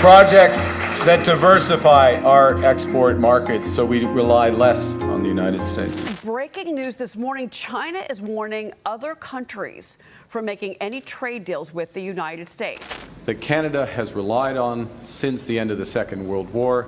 projects that diversify our export markets so we rely less on the United States. Breaking news this morning, China is warning other countries from making any trade deals with the United States. That Canada has relied on since the end of the Second World War,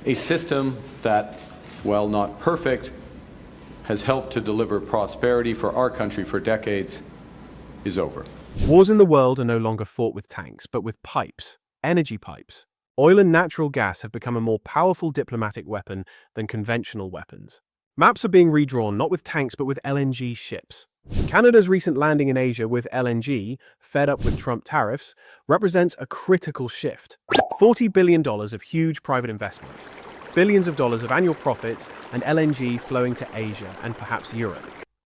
a system that, while not perfect, has helped to deliver prosperity for our country for decades, is over. Wars in the world are no longer fought with tanks, but with pipes, energy pipes. Oil and natural gas have become a more powerful diplomatic weapon than conventional weapons. Maps are being redrawn not with tanks but with LNG ships. Canada's recent landing in Asia with LNG, fed up with Trump tariffs, represents a critical shift. $40 billion of huge private investments, billions of dollars of annual profits, and LNG flowing to Asia and perhaps Europe.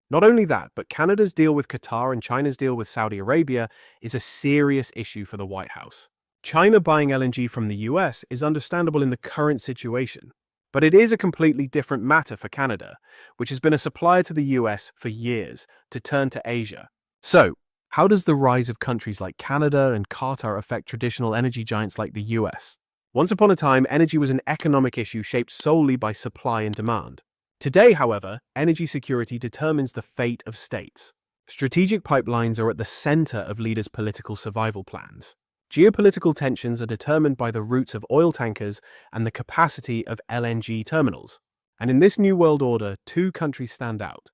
Not only that, but Canada's deal with Qatar and China's deal with Saudi Arabia is a serious issue for the White House. China buying LNG from the US is understandable in the current situation, but it is a completely different matter for Canada, which has been a supplier to the US for years, to turn to Asia. So, how does the rise of countries like Canada and Qatar affect traditional energy giants like the US? Once upon a time, energy was an economic issue shaped solely by supply and demand. Today, however, energy security determines the fate of states. Strategic pipelines are at the center of leaders' political survival plans. Geopolitical tensions are determined by the routes of oil tankers and the capacity of LNG terminals. And in this new world order, two countries stand out: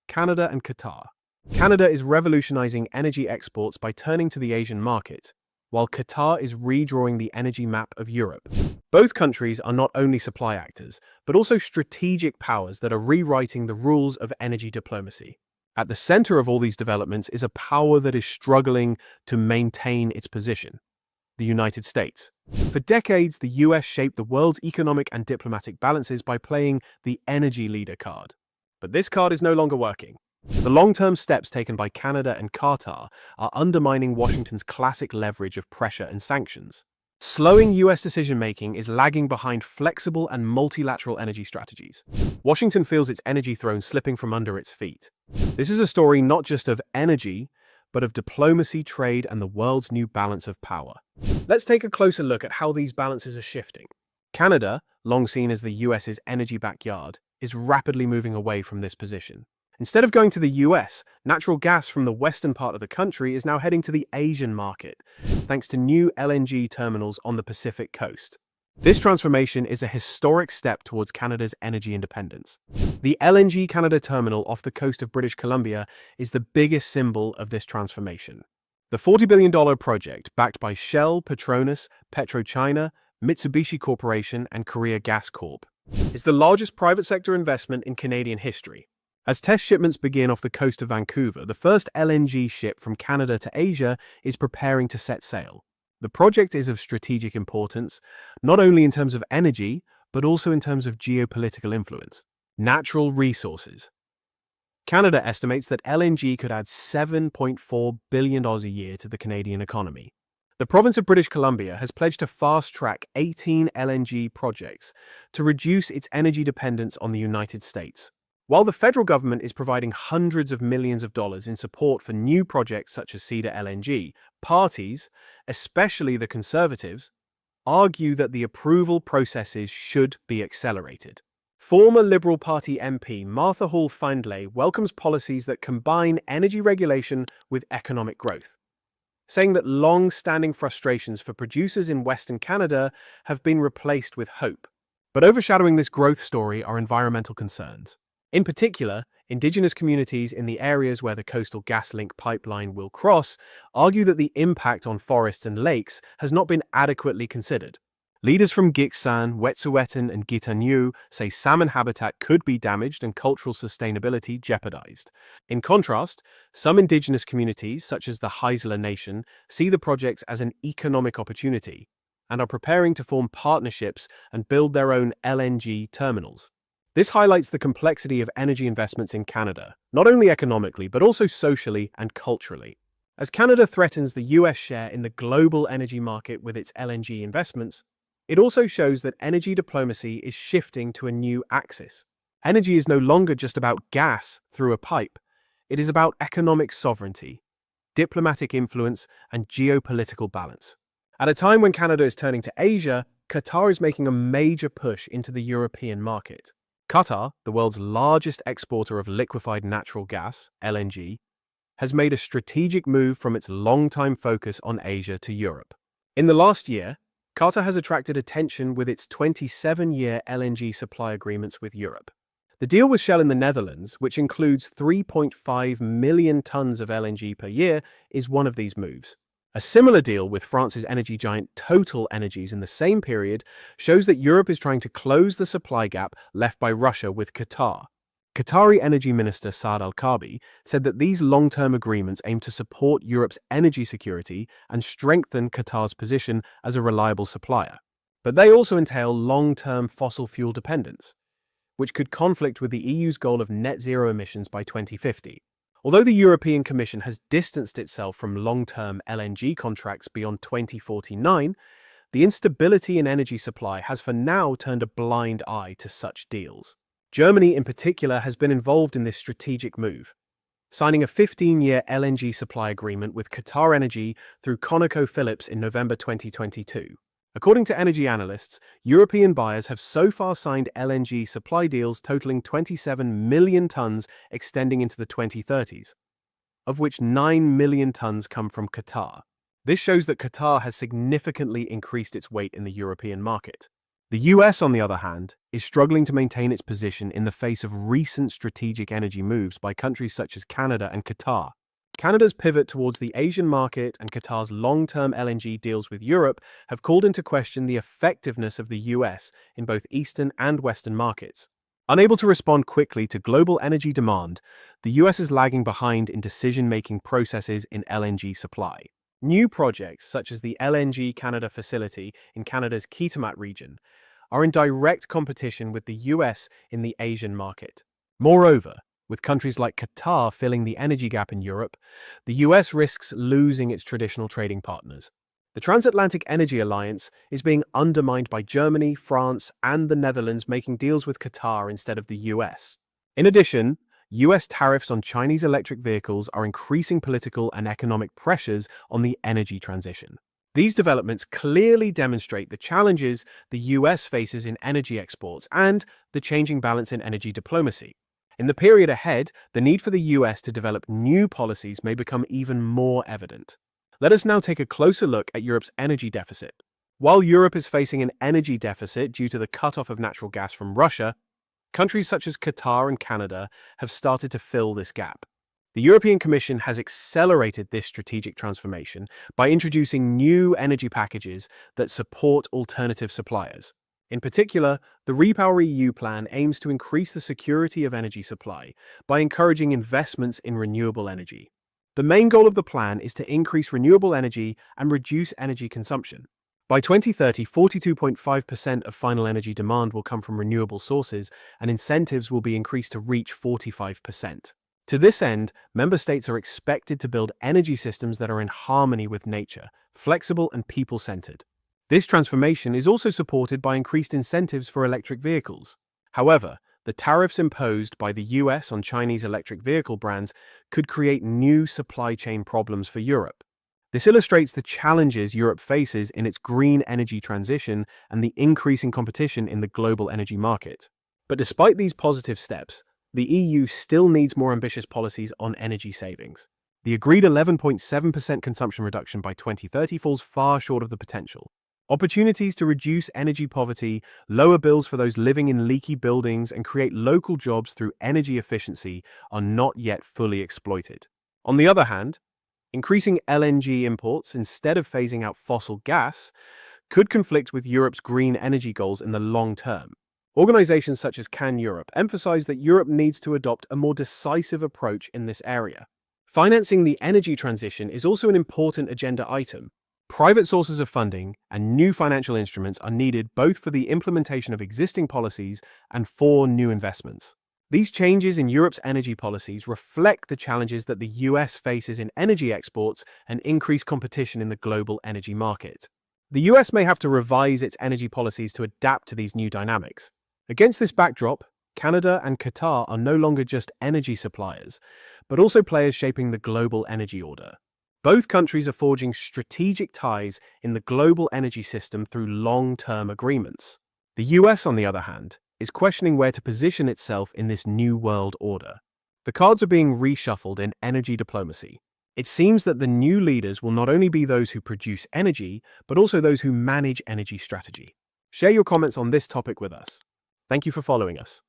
Canada and Qatar. Canada is revolutionizing energy exports by turning to the Asian market, while Qatar is redrawing the energy map of Europe. Both countries are not only supply actors, but also strategic powers that are rewriting the rules of energy diplomacy. At the center of all these developments is a power that is struggling to maintain its position: the United States. For decades, the US shaped the world's economic and diplomatic balances by playing the energy leader card. But this card is no longer working. The long-term steps taken by Canada and Qatar are undermining Washington's classic leverage of pressure and sanctions. Slowing US decision-making is lagging behind flexible and multilateral energy strategies. Washington feels its energy throne slipping from under its feet. This is a story not just of energy, but of diplomacy, trade, and the world's new balance of power. Let's take a closer look at how these balances are shifting. Canada, long seen as the US's energy backyard, is rapidly moving away from this position. Instead of going to the US, natural gas from the western part of the country is now heading to the Asian market, thanks to new LNG terminals on the Pacific coast. This transformation is a historic step towards Canada's energy independence. The LNG Canada terminal off the coast of British Columbia is the biggest symbol of this transformation. The $40 billion project, backed by Shell, Petronas, PetroChina, Mitsubishi Corporation, and Korea Gas Corp., is the largest private sector investment in Canadian history. As test shipments begin off the coast of Vancouver, the first LNG ship from Canada to Asia is preparing to set sail. The project is of strategic importance, not only in terms of energy, but also in terms of geopolitical influence. Natural resources. Canada estimates that LNG could add $7.4 billion a year to the Canadian economy. The province of British Columbia has pledged to fast-track 18 LNG projects to reduce its energy dependence on the United States. While the federal government is providing hundreds of millions of dollars in support for new projects such as Cedar LNG, parties, especially the Conservatives, argue that the approval processes should be accelerated. Former Liberal Party MP Martha Hall Findlay welcomes policies that combine energy regulation with economic growth, saying that long-standing frustrations for producers in Western Canada have been replaced with hope. But overshadowing this growth story are environmental concerns. In particular, indigenous communities in the areas where the Coastal GasLink pipeline will cross argue that the impact on forests and lakes has not been adequately considered. Leaders from Gitxsan, Wet'suwet'en, and Gitimat say salmon habitat could be damaged and cultural sustainability jeopardized. In contrast, some indigenous communities, such as the Haisla Nation, see the projects as an economic opportunity and are preparing to form partnerships and build their own LNG terminals. This highlights the complexity of energy investments in Canada, not only economically, but also socially and culturally. As Canada threatens the US share in the global energy market with its LNG investments, it also shows that energy diplomacy is shifting to a new axis. Energy is no longer just about gas through a pipe. It is about economic sovereignty, diplomatic influence, and geopolitical balance. At a time when Canada is turning to Asia, Qatar is making a major push into the European market. Qatar, the world's largest exporter of liquefied natural gas, LNG, has made a strategic move from its long-time focus on Asia to Europe. In the last year, Qatar has attracted attention with its 27-year LNG supply agreements with Europe. The deal with Shell in the Netherlands, which includes 3.5 million tons of LNG per year, is one of these moves. A similar deal with France's energy giant Total Energies in the same period shows that Europe is trying to close the supply gap left by Russia with Qatar. Qatari Energy Minister Saad Al-Kaabi said that these long-term agreements aim to support Europe's energy security and strengthen Qatar's position as a reliable supplier. But they also entail long-term fossil fuel dependence, which could conflict with the EU's goal of net zero emissions by 2050. Although the European Commission has distanced itself from long-term LNG contracts beyond 2049, the instability in energy supply has for now turned a blind eye to such deals. Germany, in particular, has been involved in this strategic move, signing a 15-year LNG supply agreement with Qatar Energy through ConocoPhillips in November 2022. According to energy analysts, European buyers have so far signed LNG supply deals totaling 27 million tons extending into the 2030s, of which 9 million tons come from Qatar. This shows that Qatar has significantly increased its weight in the European market. The US, on the other hand, is struggling to maintain its position in the face of recent strategic energy moves by countries such as Canada and Qatar. Canada's pivot towards the Asian market and Qatar's long-term LNG deals with Europe have called into question the effectiveness of the US in both Eastern and Western markets. Unable to respond quickly to global energy demand, the US is lagging behind in decision-making processes in LNG supply. New projects, such as the LNG Canada facility in Canada's Kitimat region, are in direct competition with the US in the Asian market. Moreover, with countries like Qatar filling the energy gap in Europe, the US risks losing its traditional trading partners. The Transatlantic Energy Alliance is being undermined by Germany, France, and the Netherlands making deals with Qatar instead of the US. In addition, US tariffs on Chinese electric vehicles are increasing political and economic pressures on the energy transition. These developments clearly demonstrate the challenges the US faces in energy exports and the changing balance in energy diplomacy. In the period ahead, the need for the US to develop new policies may become even more evident. Let us now take a closer look at Europe's energy deficit. While Europe is facing an energy deficit due to the cutoff of natural gas from Russia, countries such as Qatar and Canada have started to fill this gap. The European Commission has accelerated this strategic transformation by introducing new energy packages that support alternative suppliers. In particular, the REPowerEU plan aims to increase the security of energy supply by encouraging investments in renewable energy. The main goal of the plan is to increase renewable energy and reduce energy consumption. By 2030, 42.5% of final energy demand will come from renewable sources, and incentives will be increased to reach 45%. To this end, member states are expected to build energy systems that are in harmony with nature, flexible and people-centered. This transformation is also supported by increased incentives for electric vehicles. However, the tariffs imposed by the US on Chinese electric vehicle brands could create new supply chain problems for Europe. This illustrates the challenges Europe faces in its green energy transition and the increasing competition in the global energy market. But despite these positive steps, the EU still needs more ambitious policies on energy savings. The agreed 11.7% consumption reduction by 2030 falls far short of the potential. Opportunities to reduce energy poverty, lower bills for those living in leaky buildings, and create local jobs through energy efficiency are not yet fully exploited. On the other hand, increasing LNG imports instead of phasing out fossil gas could conflict with Europe's green energy goals in the long term. Organizations such as Can Europe emphasize that Europe needs to adopt a more decisive approach in this area. Financing the energy transition is also an important agenda item. Private sources of funding and new financial instruments are needed both for the implementation of existing policies and for new investments. These changes in Europe's energy policies reflect the challenges that the US faces in energy exports and increased competition in the global energy market. The US may have to revise its energy policies to adapt to these new dynamics. Against this backdrop, Canada and Qatar are no longer just energy suppliers, but also players shaping the global energy order. Both countries are forging strategic ties in the global energy system through long-term agreements. The US, on the other hand, is questioning where to position itself in this new world order. The cards are being reshuffled in energy diplomacy. It seems that the new leaders will not only be those who produce energy, but also those who manage energy strategy. Share your comments on this topic with us. Thank you for following us.